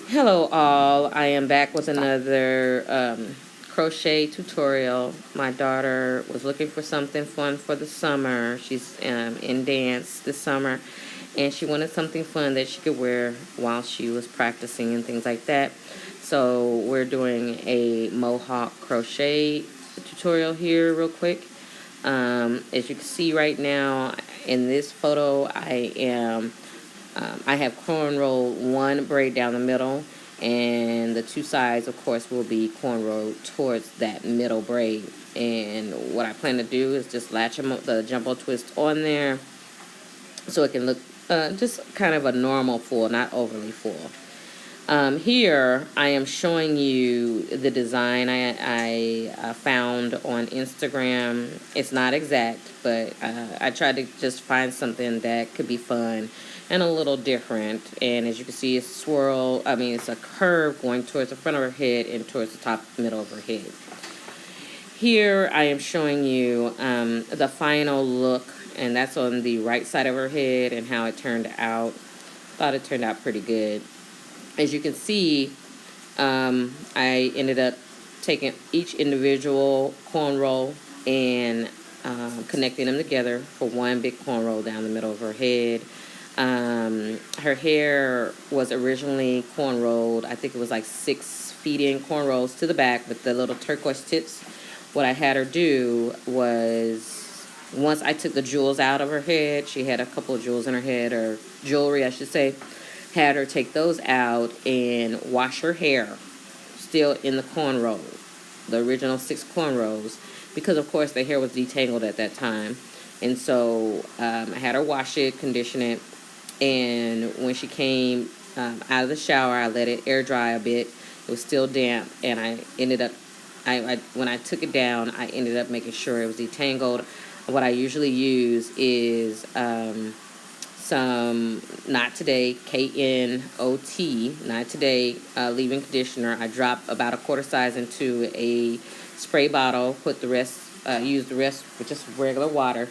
Hello all, I am back with another crochet tutorial. My daughter was looking for something fun for the summer. She's in dance this summer, and she wanted something fun that she could wear while she was practicing and things like that. So we're doing a Mohawk crochet tutorial here real quick. As you can see right now in this photo, I have cornrow one braid down the middle, and the two sides, of course, will be cornrow towards that middle braid. And what I plan to do is just latch the jumbo twist on there so it can look just kind of a normal full, not overly full. Here, I am showing you the design I found on Instagram. It's not exact, but I tried to just find something that could be fun and a little different. And as you can see, it's a curve going towards the front of her head and towards the top middle of her head. Here, I am showing you the final look, and that's on the right side of her head and how it turned out. Thought it turned out pretty good. As you can see, I ended up taking each individual cornrow and connecting them together for one big cornrow down the middle of her head. Her hair was originally cornrowed. I think it was like 6 feet in cornrows to the back with the little turquoise tips. What I had her do was, once I took the jewels out of her head, she had a couple of jewels in her head, or jewelry, I should say, had her take those out and wash her hair still in the cornrow, the original 6 cornrows, because of course the hair was detangled at that time. And so I had her wash it, condition it, and when she came out of the shower, I let it air dry a bit. It was still damp, and I ended up, when I took it down, I ended up making sure it was detangled. What I usually use is some Not Today K-N-O-T, Not Today leave-in conditioner. I drop about a quarter size into a spray bottle, put the rest, use the rest with just regular water,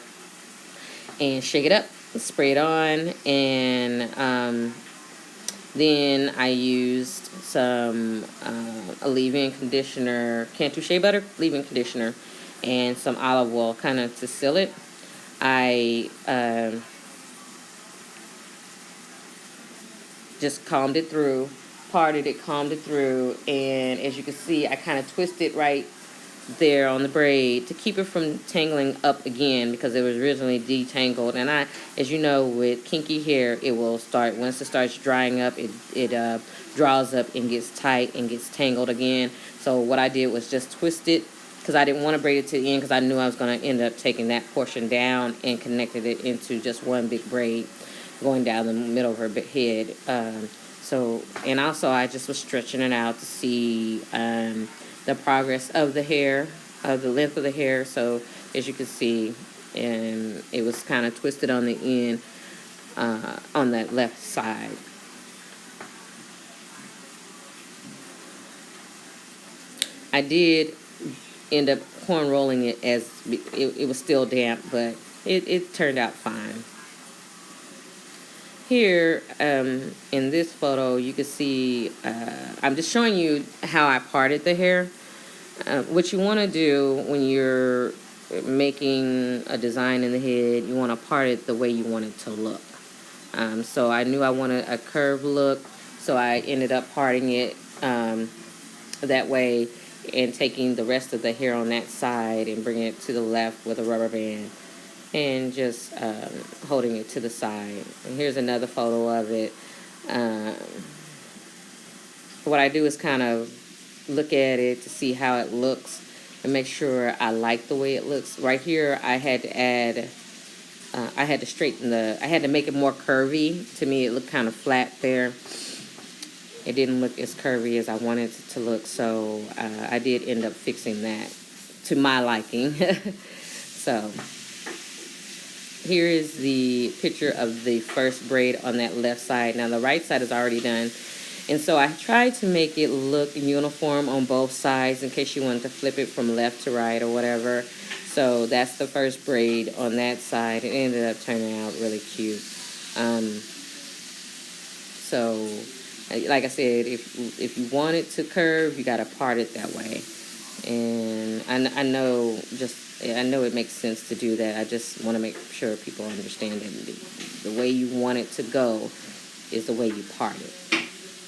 and shake it up, spray it on, and then I used some a leave-in conditioner, Cantu Shea Butter leave-in conditioner, and some olive oil, kind of to seal it. I just combed it through, parted it, combed it through, and as you can see, I kind of twisted right there on the braid to keep it from tangling up again, because it was originally detangled. And as you know, with kinky hair, it will start, once it starts drying up, it draws up and gets tight and gets tangled again. So what I did was just twist it, because I didn't want to braid it to the end, because I knew I was going to end up taking that portion down and connected it into just one big braid going down the middle of her head. And also I just was stretching it out to see the progress of the hair, of the length of the hair. So as you can see, and it was kind of twisted on the end on that left side. I did end up corn rolling it, as it was still damp, but it turned out fine. Here, in this photo, you can see, I'm just showing you how I parted the hair. What you want to do when you're making a design in the head, you want to part it the way you want it to look. So I knew I wanted a curved look, so I ended up parting it that way, and taking the rest of the hair on that side and bringing it to the left with a rubber band, and just holding it to the side. And here's another photo of it. What I do is kind of look at it to see how it looks and make sure I like the way it looks. Right here, I had to add, I had to make it more curvy. To me, it looked kind of flat there. It didn't look as curvy as I wanted it to look, so I did end up fixing that to my liking. So here is the picture of the first braid on that left side. Now the right side is already done. And so I tried to make it look uniform on both sides in case you wanted to flip it from left to right or whatever. So that's the first braid on that side. It ended up turning out really cute. So Like I said, if you want it to curve, you got to part it that way. And I know it makes sense to do that. I just want to make sure people understand that the way you want it to go is the way you part it.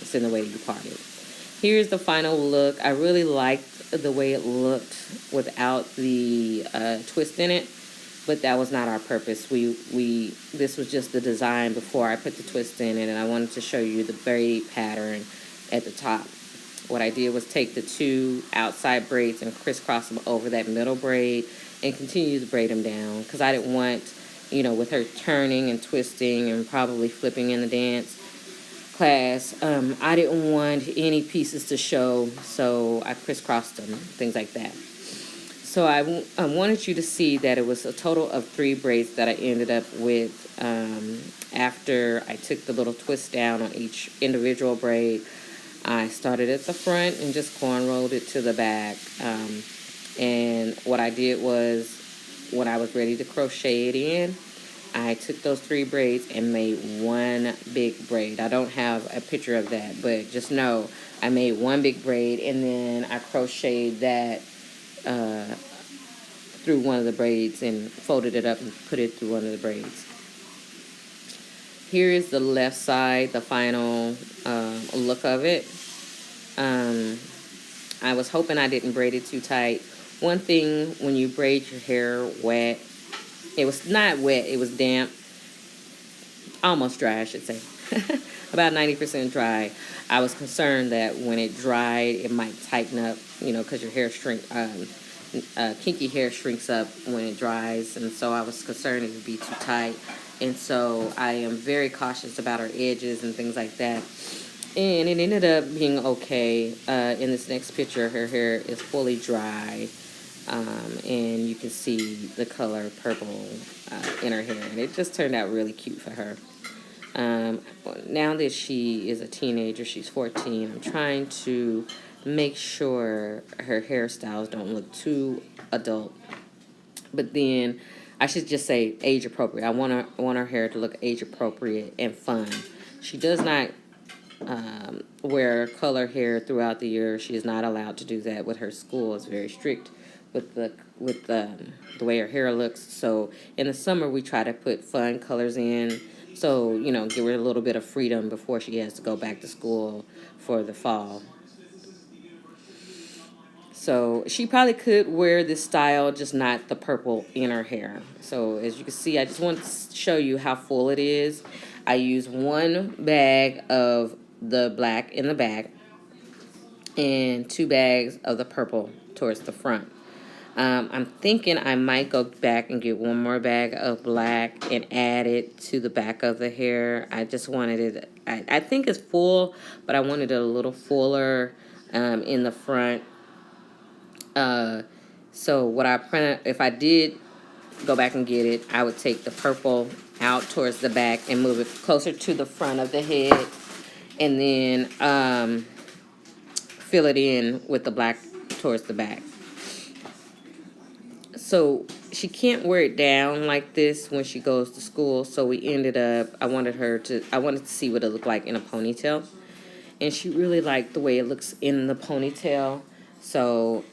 It's in the way you part it. Here's the final look. I really liked the way it looked without the twist in it, but that was not our purpose. This was just the design before I put the twist in it, and I wanted to show you the braid pattern at the top. What I did was take the two outside braids and crisscross them over that middle braid and continue to braid them down, because I didn't want, with her turning and twisting and probably flipping in the dance class, I didn't want any pieces to show, so I crisscrossed them, things like that. So I wanted you to see that it was a total of 3 braids that I ended up with after I took the little twist down on each individual braid. I started at the front and just cornrowed it to the back. And what I did was, when I was ready to crochet it in, I took those 3 braids and made one big braid. I don't have a picture of that, but just know I made one big braid, and then I crocheted that through one of the braids and folded it up and put it through one of the braids. Here is the left side, the final look of it. I was hoping I didn't braid it too tight. One thing, when you braid your hair wet, it was not wet, it was damp, almost dry, I should say. About 90% dry. I was concerned that when it dried, it might tighten up, because your hair kinky hair shrinks up when it dries, and so I was concerned it would be too tight. And so I am very cautious about her edges and things like that. And it ended up being okay. In this next picture, her hair is fully dry. And you can see the color purple in her hair. And it just turned out really cute for her. Now that she is a teenager, she's 14, I'm trying to make sure her hairstyles don't look too adult. But then, I should just say age appropriate. I want her hair to look age appropriate and fun. She does not wear color hair throughout the year. She is not allowed to do that with her school. It's very strict with the way her hair looks. So in the summer we try to put fun colors in. So, give her a little bit of freedom before she has to go back to school for the fall. So she probably could wear this style, just not the purple in her hair. So as you can see, I just want to show you how full it is. I use 1 bag of the black in the back and 2 bags of the purple towards the front. I'm thinking I might go back and get 1 more bag of black and add it to the back of the hair. I just wanted it, I think it's full, but I wanted it a little fuller in the front. So what if I did go back and get it, I would take the purple out towards the back and move it closer to the front of the head, and then fill it in with the black towards the back. So she can't wear it down like this when she goes to school, so we ended up, I wanted to see what it looked like in a ponytail, and she really liked the way it looks in the ponytail. So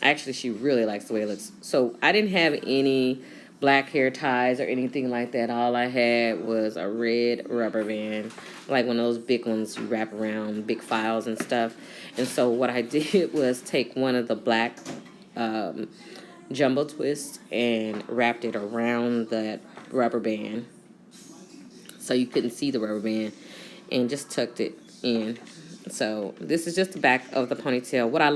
actually she really likes the way it looks. So I didn't have any black hair ties or anything like that. All I had was a red rubber band, like one of those big ones you wrap around big files and stuff. And so what I did was take one of the black jumbo twists and wrapped it around that rubber band so you couldn't see the rubber band, and just tucked it in. So this is just the back of the ponytail. What I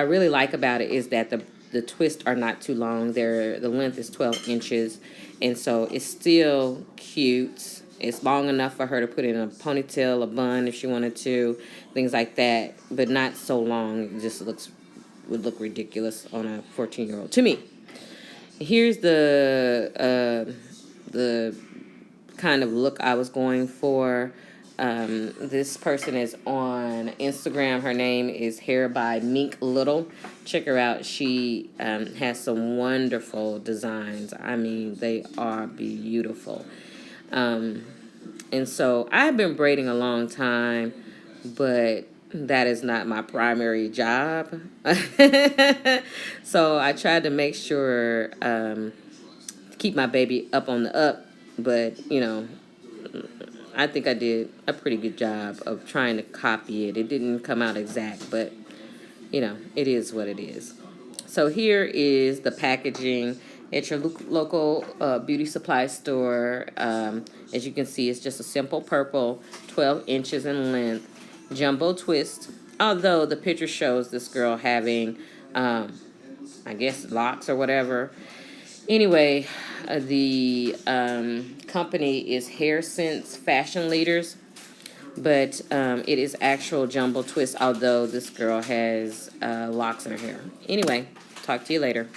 really like about it is that the twists are not too long. The length is 12 inches, and so it's still cute. It's long enough for her to put in a ponytail, a bun if she wanted to, things like that, but not so long it just would look ridiculous on a 14-year-old to me. Here's the kind of look I was going for. This person is on Instagram. Her name is Hair by Mink Little. Check her out. She has some wonderful designs. I mean, they are beautiful. And And so I've been braiding a long time, but that is not my primary job. So I tried to make sure keep my baby up on the up, but you know, I think I did a pretty good job of trying to copy it. It didn't come out exact, but you know, it is what it is. So here is the packaging at your local beauty supply store. As you can see, it's just a simple purple, 12 inches in length, jumbo twist. Although the picture shows this girl having, I guess, locks or whatever. Anyway, the company is Hair Sense Fashion Leaders, but it is actual jumbo twist, although this girl has locks in her hair. Anyway, talk to you later.